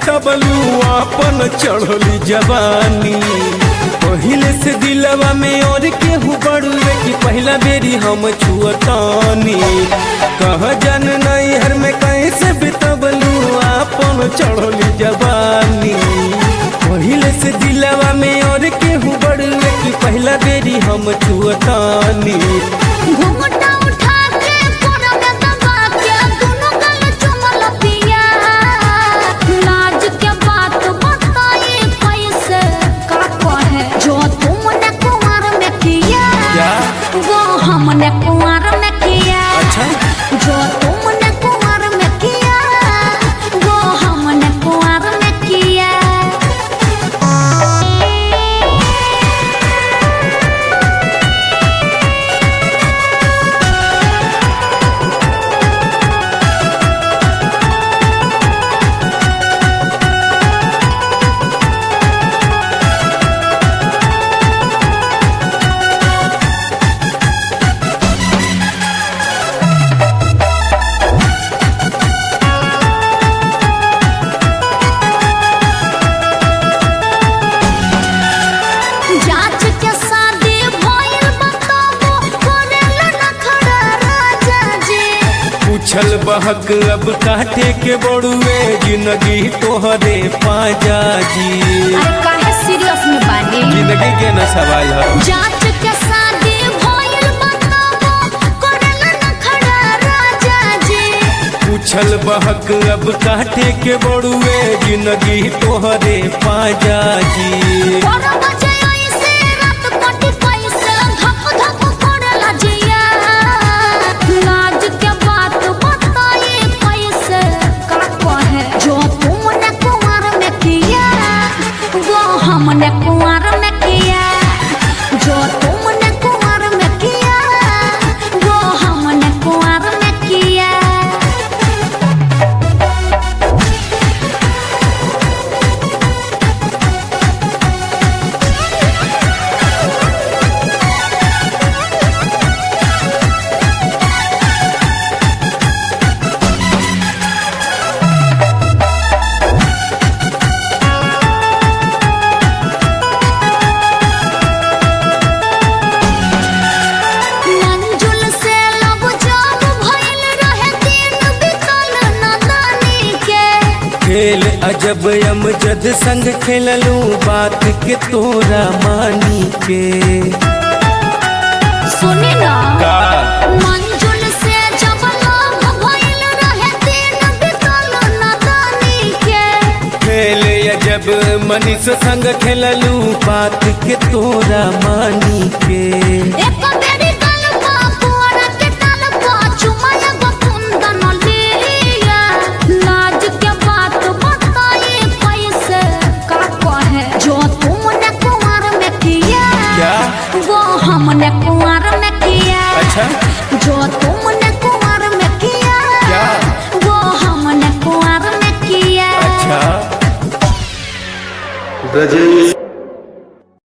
बितबलू अपन चढ़ली जवानी। पहिले से दिलवा में और केहू बड़ुए कि पहला बेरी हम छुअतानी। कह जन नहीं हर में कैसे बितबलू अपन चढ़ली जवानी। पहिले से दिलवा में और केहू बड़ुए कि पहला बेरी हम छुअतानी। घूंघटा उठा के कोरा में दबा के दोनों गल चुमल पिया। लाज के बात बताई कैसे का कहे जो तुमने कुंवर में किया क्या? वो हमने कुंवर में किया। अच्छा? जो तुमने कुंवर में किया वो हमने कुंवर में किया। जांच के शादी भइल बताबो करेला नखरा राजा जी। पूछल बहक अब काटे के बड़ुए जिंदगी तोहरे पाजा जी। अरे काहे सीरियस में बानी? जिंदगी के न सवाल है। जांच के शादी भइल बताबो करेला नखरा राजा जी। पूछल बहक अब काटे के बड़ुए जिंदगी तोहरे पाजा जी। बारह बजे ऐसे रात कटी कैसे धक धक करेला जिया। लाज के बात बताई कैसे का कहे जो तुमने कुंवर में किया वो हमने कुंवर में किया। जो तुमने कुंवर में किया वो हमने कुंवर में किया। मंजुल से लब जब भइल रहे दिन बितल नदानी के। खेल अजब अमजद संग खेललू बात के तोरा मानी के। सुनी ना का? मंजुल से जब लब भइल रहे दिन बितल नदानी के। खेल अजब मनीष संग खेललू बात के तोरा मानी के। एक बेरी गल पापुरा के तल पा चुमाया गो कुंदन लिया। लाज के बात बताई कैसे का कहे जो तुमने कुंवर में किया क्या? वो हमने कुंवर में किया। अच्छा? जो तुमने कुंवर में किया क्या? वो हमने कुंवर में किया। अच्छा? ब्रजेश